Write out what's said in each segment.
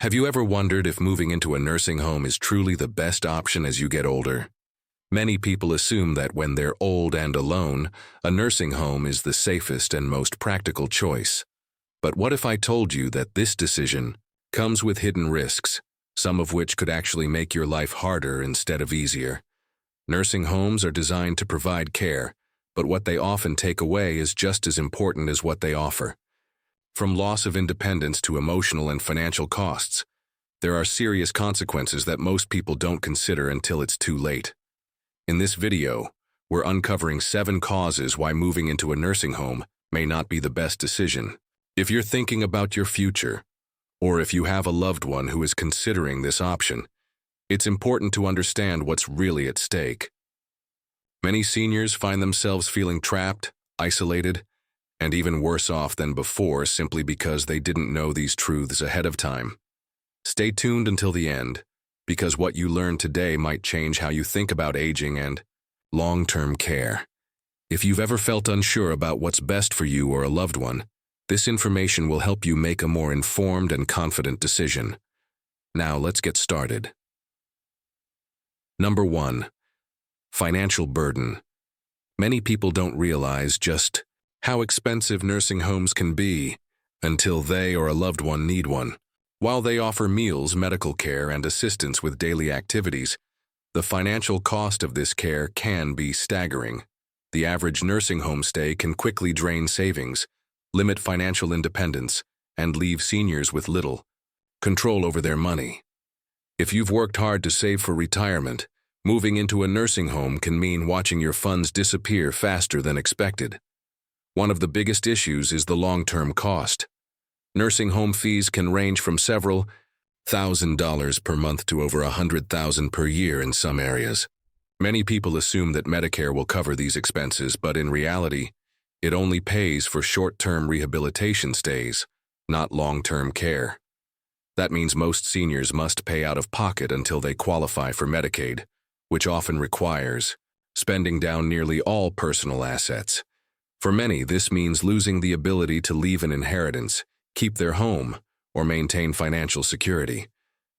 Have you ever wondered if moving into a nursing home is truly the best option as you get older? Many people assume that when they're old and alone, a nursing home is the safest and most practical choice. But what if I told you that this decision comes with hidden risks, some of which could actually make your life harder instead of easier? Nursing homes are designed to provide care, but what they often take away is just as important as what they offer. From loss of independence to emotional and financial costs, there are serious consequences that most people don't consider until it's too late. In this video, we're uncovering 7 causes why moving into a nursing home may not be the best decision. If you're thinking about your future, or if you have a loved one who is considering this option, it's important to understand what's really at stake. Many seniors find themselves feeling trapped, isolated, and even worse off than before simply because they didn't know these truths ahead of time. Stay tuned until the end, because what you learn today might change how you think about aging and long-term care. If you've ever felt unsure about what's best for you or a loved one, this information will help you make a more informed and confident decision. Now let's get started. Number 1. Financial burden. Many people don't realize just how expensive nursing homes can be until they or a loved one need one. While they offer meals, medical care, and assistance with daily activities, the financial cost of this care can be staggering. The average nursing home stay can quickly drain savings, limit financial independence, and leave seniors with little control over their money. If you've worked hard to save for retirement, moving into a nursing home can mean watching your funds disappear faster than expected. One of the biggest issues is the long-term cost. Nursing home fees can range from several $1,000s per month to over $100,000 per year in some areas. Many people assume that Medicare will cover these expenses, but in reality, it only pays for short-term rehabilitation stays, not long-term care. That means most seniors must pay out of pocket until they qualify for Medicaid, which often requires spending down nearly all personal assets. For many, this means losing the ability to leave an inheritance, keep their home, or maintain financial security.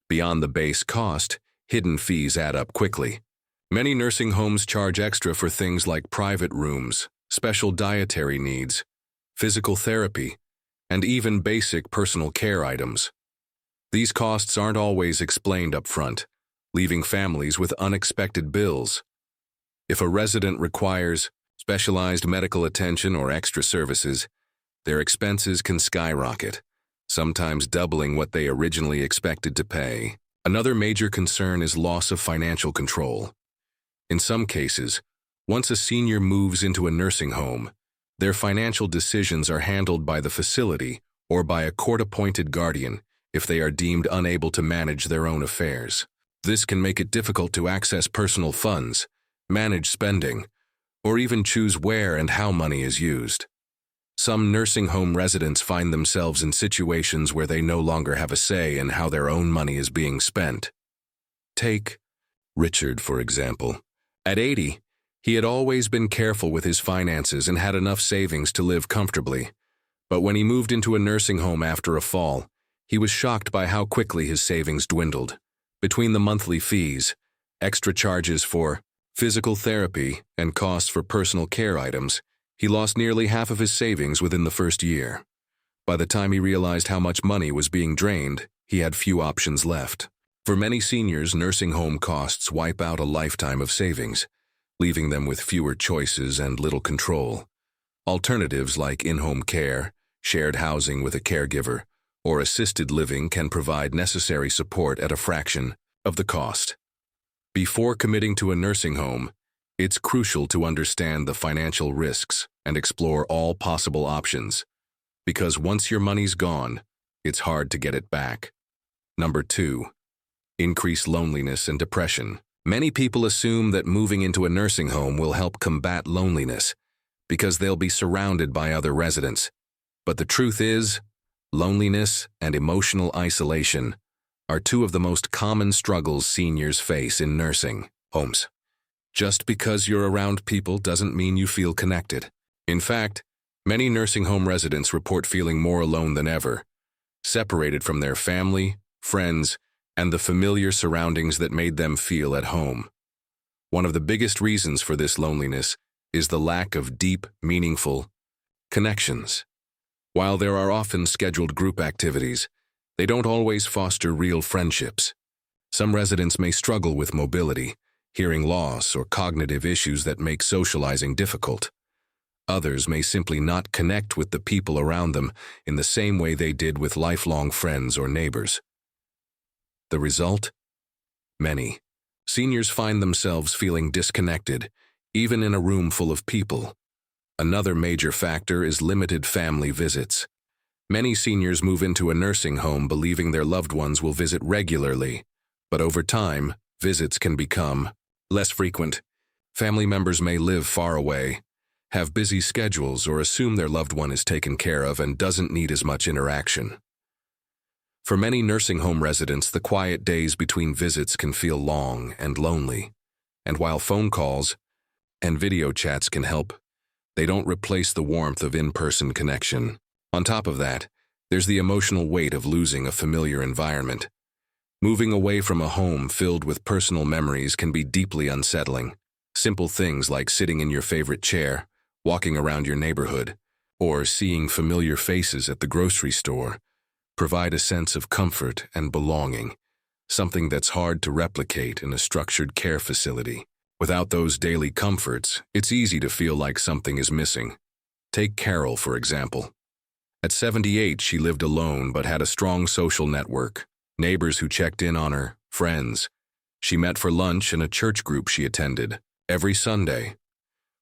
Beyond the base cost, hidden fees add up quickly. Many nursing homes charge extra for things like private rooms, special dietary needs, physical therapy, and even basic personal care items. These costs aren't always explained up front, leaving families with unexpected bills. If a resident requires specialized medical attention or extra services, their expenses can skyrocket, sometimes doubling what they originally expected to pay. Another major concern is loss of financial control. In some cases, once a senior moves into a nursing home, their financial decisions are handled by the facility or by a court-appointed guardian if they are deemed unable to manage their own affairs. This can make it difficult to access personal funds, manage spending, or even choose where and how money is used. Some nursing home residents find themselves in situations where they no longer have a say in how their own money is being spent. Take Richard, for example. At 80, he had always been careful with his finances and had enough savings to live comfortably. But when he moved into a nursing home after a fall, he was shocked by how quickly his savings dwindled. Between the monthly fees, extra charges for physical therapy, and costs for personal care items, he lost nearly half of his savings within the first year. By the time he realized how much money was being drained, he had few options left. For many seniors, nursing home costs wipe out a lifetime of savings, leaving them with fewer choices and little control. Alternatives like in-home care, shared housing with a caregiver, or assisted living can provide necessary support at a fraction of the cost. Before committing to a nursing home, it's crucial to understand the financial risks and explore all possible options, because once your money's gone, it's hard to get it back. Number 2. Increased loneliness and depression. Many people assume that moving into a nursing home will help combat loneliness because they'll be surrounded by other residents. But the truth is, loneliness and emotional isolation are 2 of the most common struggles seniors face in nursing homes. Just because you're around people doesn't mean you feel connected. In fact, many nursing home residents report feeling more alone than ever, separated from their family, friends, and the familiar surroundings that made them feel at home. One of the biggest reasons for this loneliness is the lack of deep, meaningful connections. While there are often scheduled group activities, they don't always foster real friendships. Some residents may struggle with mobility, hearing loss, or cognitive issues that make socializing difficult. Others may simply not connect with the people around them in the same way they did with lifelong friends or neighbors. The result? Many seniors find themselves feeling disconnected, even in a room full of people. Another major factor is limited family visits. Many seniors move into a nursing home believing their loved ones will visit regularly, but over time, visits can become less frequent. Family members may live far away, have busy schedules, or assume their loved one is taken care of and doesn't need as much interaction. For many nursing home residents, the quiet days between visits can feel long and lonely. And while phone calls and video chats can help, they don't replace the warmth of in-person connection. On top of that, there's the emotional weight of losing a familiar environment. Moving away from a home filled with personal memories can be deeply unsettling. Simple things like sitting in your favorite chair, walking around your neighborhood, or seeing familiar faces at the grocery store provide a sense of comfort and belonging, something that's hard to replicate in a structured care facility. Without those daily comforts, it's easy to feel like something is missing. Take Carol, for example. At 78, she lived alone but had a strong social network, neighbors who checked in on her, friends. She met for lunch in a church group she attended every Sunday.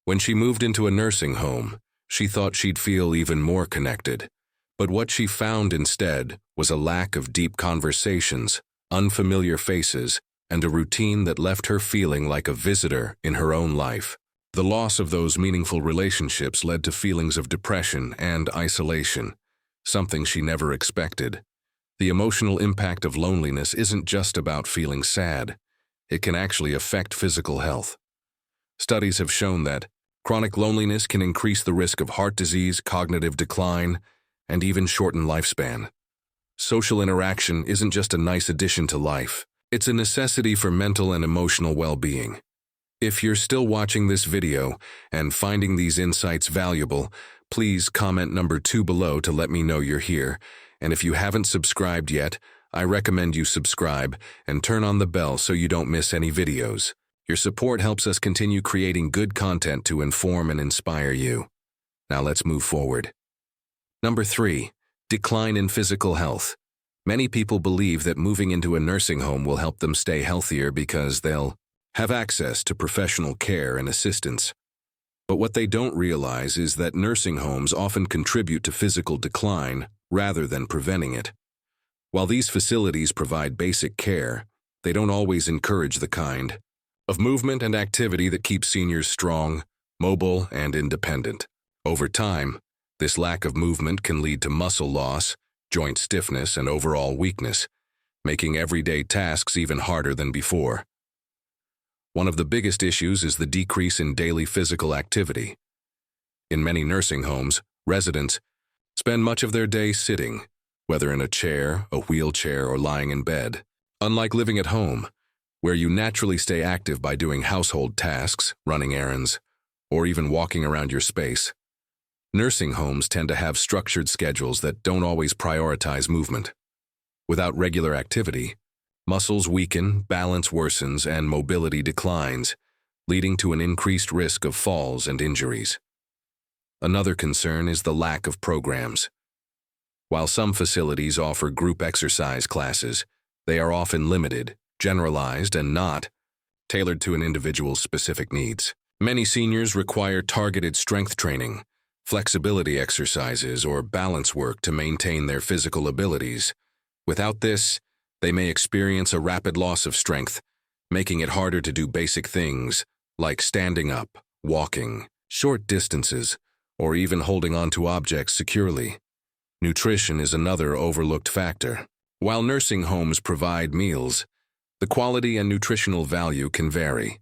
When she moved into a nursing home, she thought she'd feel even more connected. But what she found instead was a lack of deep conversations, unfamiliar faces, and a routine that left her feeling like a visitor in her own life. The loss of those meaningful relationships led to feelings of depression and isolation, something she never expected. The emotional impact of loneliness isn't just about feeling sad. It can actually affect physical health. Studies have shown that chronic loneliness can increase the risk of heart disease, cognitive decline, and even shorten lifespan. Social interaction isn't just a nice addition to life. It's a necessity for mental and emotional well-being. If you're still watching this video and finding these insights valuable, please comment number 2 below to let me know you're here. And if you haven't subscribed yet, I recommend you subscribe and turn on the bell so you don't miss any videos. Your support helps us continue creating good content to inform and inspire you. Now let's move forward. Number 3, decline in physical health. Many people believe that moving into a nursing home will help them stay healthier because they'll have access to professional care and assistance. But what they don't realize is that nursing homes often contribute to physical decline rather than preventing it. While these facilities provide basic care, they don't always encourage the kind of movement and activity that keeps seniors strong, mobile, and independent. Over time, this lack of movement can lead to muscle loss, joint stiffness, and overall weakness, making everyday tasks even harder than before. One of the biggest issues is the decrease in daily physical activity. In many nursing homes, residents spend much of their day sitting, whether in a chair, a wheelchair, or lying in bed. Unlike living at home, where you naturally stay active by doing household tasks, running errands, or even walking around your space, nursing homes tend to have structured schedules that don't always prioritize movement. Without regular activity, muscles weaken, balance worsens, and mobility declines, leading to an increased risk of falls and injuries. Another concern is the lack of programs. While some facilities offer group exercise classes, they are often limited, generalized, and not tailored to an individual's specific needs. Many seniors require targeted strength training, flexibility exercises, or balance work to maintain their physical abilities. Without this, they may experience a rapid loss of strength, making it harder to do basic things like standing up, walking, short distances, or even holding onto objects securely. Nutrition is another overlooked factor. While nursing homes provide meals, the quality and nutritional value can vary.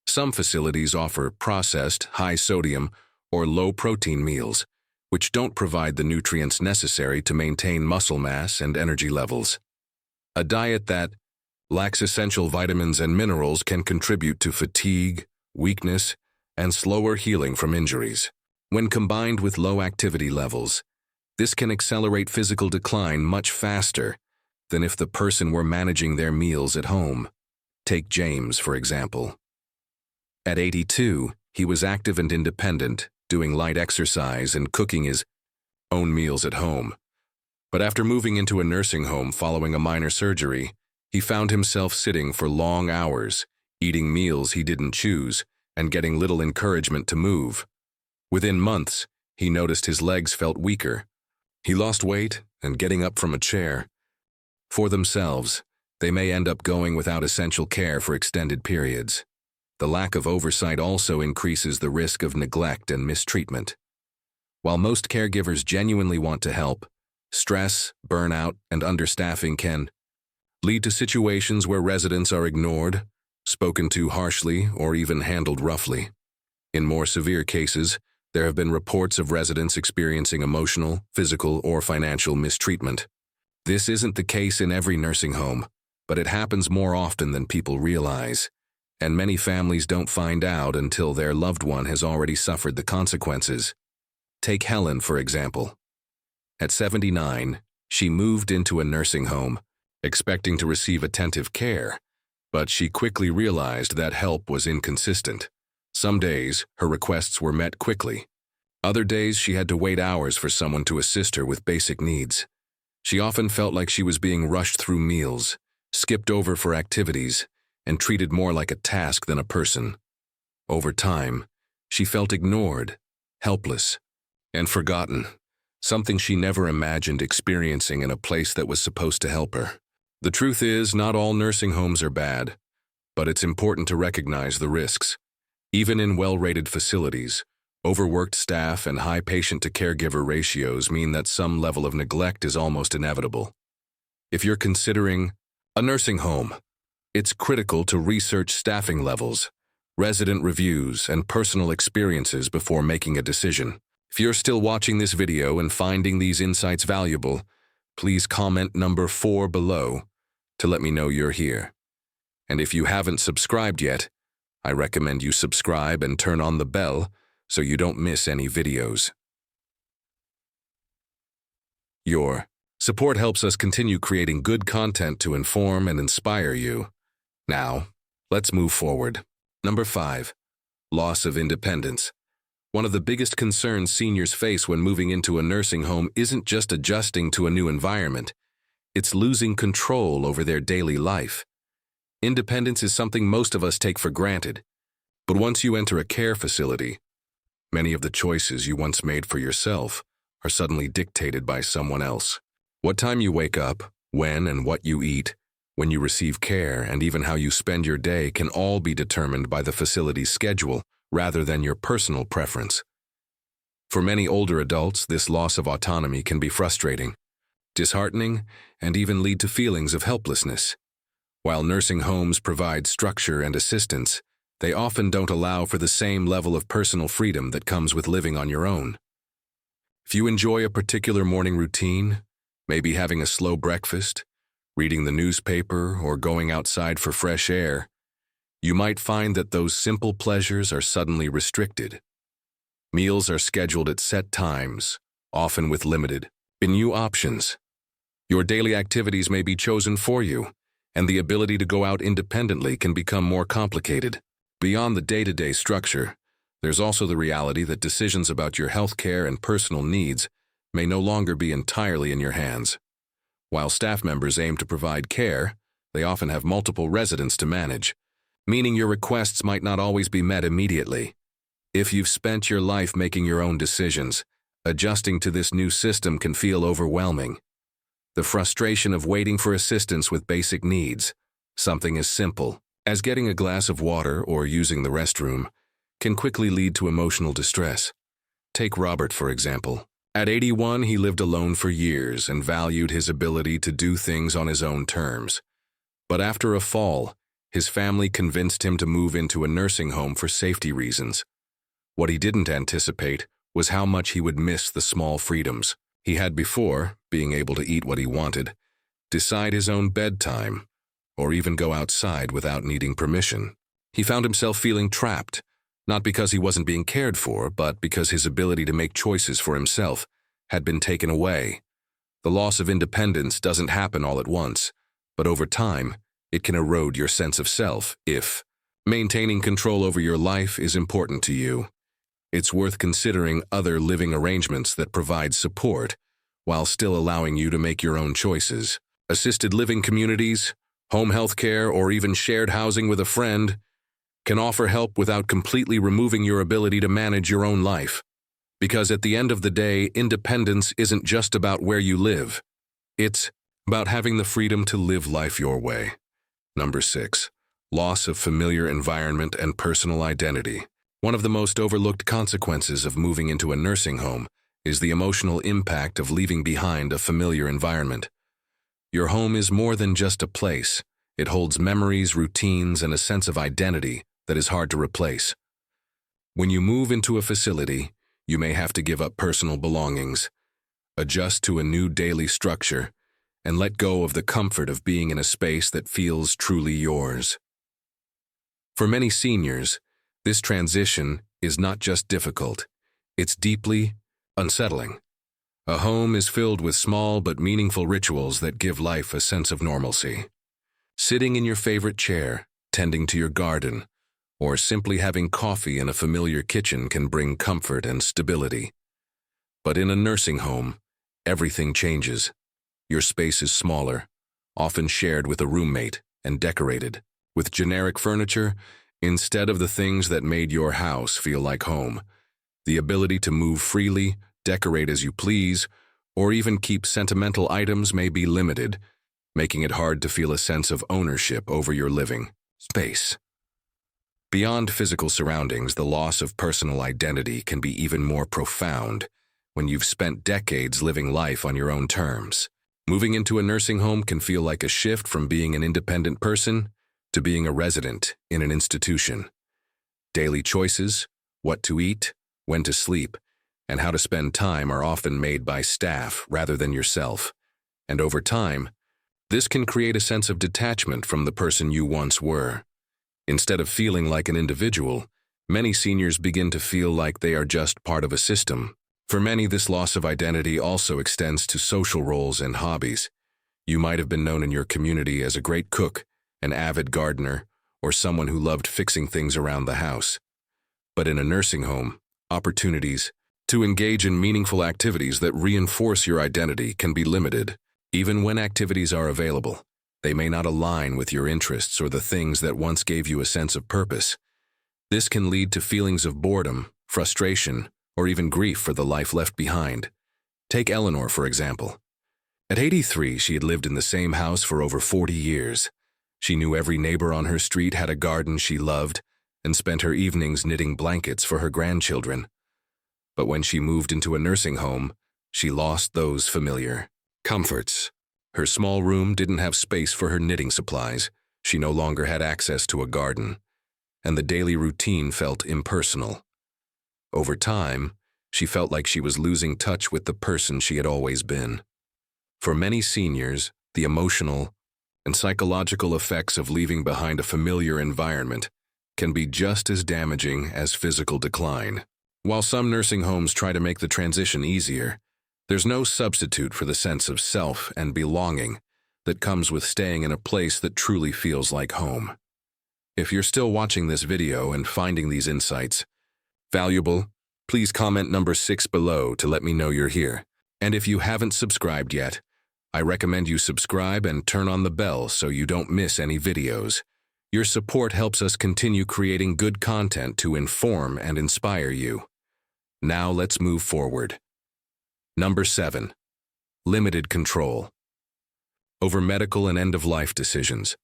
Some facilities offer processed, high-sodium, or low-protein meals, which don't provide the nutrients necessary to maintain muscle mass and energy levels. A diet that lacks essential vitamins and minerals can contribute to fatigue, weakness, and slower healing from injuries. When combined with low activity levels, this can accelerate physical decline much faster than if the person were managing their meals at home. Take James, for example. At 82, he was active and independent, doing light exercise and cooking his own meals at home. But after moving into a nursing home following a minor surgery, he found himself sitting for long hours, eating meals he didn't choose, and getting little encouragement to move. Within months, he noticed his legs felt weaker. He lost weight and getting up from a chair. For themselves, they may end up going without essential care for extended periods. The lack of oversight also increases the risk of neglect and mistreatment. While most caregivers genuinely want to help, stress, burnout, and understaffing can lead to situations where residents are ignored, spoken to harshly, or even handled roughly. In more severe cases, there have been reports of residents experiencing emotional, physical, or financial mistreatment. This isn't the case in every nursing home, but it happens more often than people realize, and many families don't find out until their loved one has already suffered the consequences. Take Helen, for example. At 79, she moved into a nursing home, expecting to receive attentive care, but she quickly realized that help was inconsistent. Some days, her requests were met quickly. Other days, she had to wait hours for someone to assist her with basic needs. She often felt like she was being rushed through meals, skipped over for activities, and treated more like a task than a person. Over time, she felt ignored, helpless, and forgotten, something she never imagined experiencing in a place that was supposed to help her. The truth is, not all nursing homes are bad, but it's important to recognize the risks. Even in well-rated facilities, overworked staff and high patient-to-caregiver ratios mean that some level of neglect is almost inevitable. If you're considering a nursing home, it's critical to research staffing levels, resident reviews, and personal experiences before making a decision. If you're still watching this video and finding these insights valuable, please comment number 4 below to let me know you're here. And if you haven't subscribed yet, I recommend you subscribe and turn on the bell so you don't miss any videos. Your support helps us continue creating good content to inform and inspire you. Now, let's move forward. Number 5. Loss of independence. One of the biggest concerns seniors face when moving into a nursing home isn't just adjusting to a new environment, it's losing control over their daily life. Independence is something most of us take for granted, but once you enter a care facility, many of the choices you once made for yourself are suddenly dictated by someone else. What time you wake up, when and what you eat, when you receive care, and even how you spend your day can all be determined by the facility's schedule rather than your personal preference. For many older adults, this loss of autonomy can be frustrating, disheartening, and even lead to feelings of helplessness. While nursing homes provide structure and assistance, they often don't allow for the same level of personal freedom that comes with living on your own. If you enjoy a particular morning routine, maybe having a slow breakfast, reading the newspaper, or going outside for fresh air, you might find that those simple pleasures are suddenly restricted. Meals are scheduled at set times, often with limited menu options. Your daily activities may be chosen for you, and the ability to go out independently can become more complicated. Beyond the day-to-day structure, there's also the reality that decisions about your health care and personal needs may no longer be entirely in your hands. While staff members aim to provide care, they often have multiple residents to manage, meaning your requests might not always be met immediately. If you've spent your life making your own decisions, adjusting to this new system can feel overwhelming. The frustration of waiting for assistance with basic needs, something as simple as getting a glass of water or using the restroom, can quickly lead to emotional distress. Take Robert, for example. At 81, he lived alone for years and valued his ability to do things on his own terms. But after a fall, his family convinced him to move into a nursing home for safety reasons. What he didn't anticipate was how much he would miss the small freedoms he had before, being able to eat what he wanted, decide his own bedtime, or even go outside without needing permission. He found himself feeling trapped, not because he wasn't being cared for, but because his ability to make choices for himself had been taken away. The loss of independence doesn't happen all at once, but over time, it can erode your sense of self if maintaining control over your life is important to you. It's worth considering other living arrangements that provide support while still allowing you to make your own choices. Assisted living communities, home health care, or even shared housing with a friend can offer help without completely removing your ability to manage your own life. Because at the end of the day, independence isn't just about where you live. It's about having the freedom to live life your way. Number 6. Loss of familiar environment and personal identity. One of the most overlooked consequences of moving into a nursing home is the emotional impact of leaving behind a familiar environment. Your home is more than just a place. It holds memories, routines, and a sense of identity that is hard to replace. When you move into a facility, you may have to give up personal belongings, adjust to a new daily structure, and let go of the comfort of being in a space that feels truly yours. For many seniors, this transition is not just difficult, it's deeply unsettling. A home is filled with small but meaningful rituals that give life a sense of normalcy. Sitting in your favorite chair, tending to your garden, or simply having coffee in a familiar kitchen can bring comfort and stability. But in a nursing home, everything changes. Your space is smaller, often shared with a roommate, and decorated with generic furniture instead of the things that made your house feel like home. The ability to move freely, decorate as you please, or even keep sentimental items may be limited, making it hard to feel a sense of ownership over your living space. Beyond physical surroundings, the loss of personal identity can be even more profound when you've spent decades living life on your own terms. Moving into a nursing home can feel like a shift from being an independent person to being a resident in an institution. Daily choices, what to eat, when to sleep, and how to spend time are often made by staff rather than yourself. And over time, this can create a sense of detachment from the person you once were. Instead of feeling like an individual, many seniors begin to feel like they are just part of a system. For many, this loss of identity also extends to social roles and hobbies. You might have been known in your community as a great cook, an avid gardener, or someone who loved fixing things around the house. But in a nursing home, opportunities to engage in meaningful activities that reinforce your identity can be limited. Even when activities are available, they may not align with your interests or the things that once gave you a sense of purpose. This can lead to feelings of boredom, frustration, or even grief for the life left behind. Take Eleanor, for example. At 83, she had lived in the same house for over 40 years. She knew every neighbor on her street, had a garden she loved, and spent her evenings knitting blankets for her grandchildren. But when she moved into a nursing home, she lost those familiar comforts. Her small room didn't have space for her knitting supplies. She no longer had access to a garden, and the daily routine felt impersonal. Over time, she felt like she was losing touch with the person she had always been. For many seniors, the emotional and psychological effects of leaving behind a familiar environment can be just as damaging as physical decline. While some nursing homes try to make the transition easier, there's no substitute for the sense of self and belonging that comes with staying in a place that truly feels like home. If you're still watching this video and finding these insights valuable, please comment number 6 below to let me know you're here. And if you haven't subscribed yet, I recommend you subscribe and turn on the bell so you don't miss any videos. Your support helps us continue creating good content to inform and inspire you. Now let's move forward. Number 7. Limited control over medical and end-of-life decisions.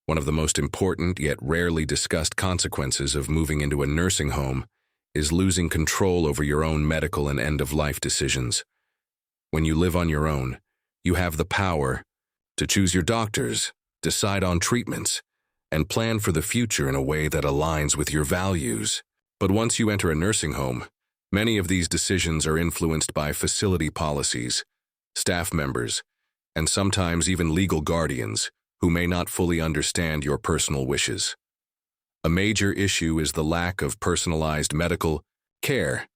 One of the most important yet rarely discussed consequences of moving into a nursing home is losing control over your own medical and end-of-life decisions. When you live on your own, you have the power to choose your doctors, decide on treatments, and plan for the future in a way that aligns with your values. But once you enter a nursing home, many of these decisions are influenced by facility policies, staff members, and sometimes even legal guardians, who may not fully understand your personal wishes. A major issue is the lack of personalized medical care.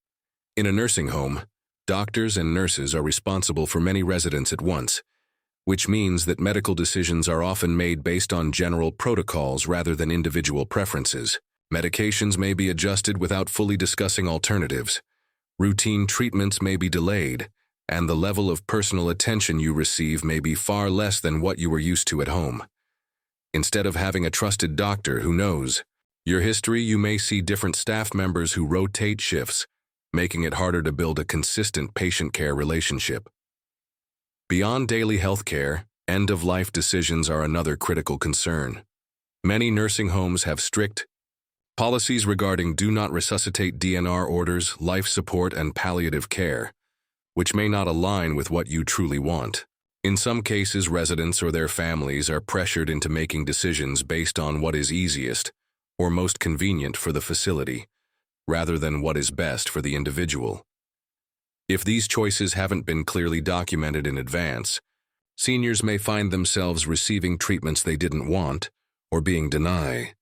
In a nursing home, doctors and nurses are responsible for many residents at once, which means that medical decisions are often made based on general protocols rather than individual preferences. Medications may be adjusted without fully discussing alternatives. Routine treatments may be delayed, and the level of personal attention you receive may be far less than what you were used to at home. Instead of having a trusted doctor who knows your history, you may see different staff members who rotate shifts, making it harder to build a consistent patient care relationship. Beyond daily health care, end-of-life decisions are another critical concern. Many nursing homes have strict policies regarding do not resuscitate DNR orders, life support, and palliative care, which may not align with what you truly want. In some cases, residents or their families are pressured into making decisions based on what is easiest or most convenient for the facility, rather than what is best for the individual. If these choices haven't been clearly documented in advance, seniors may find themselves receiving treatments they didn't want or being denied.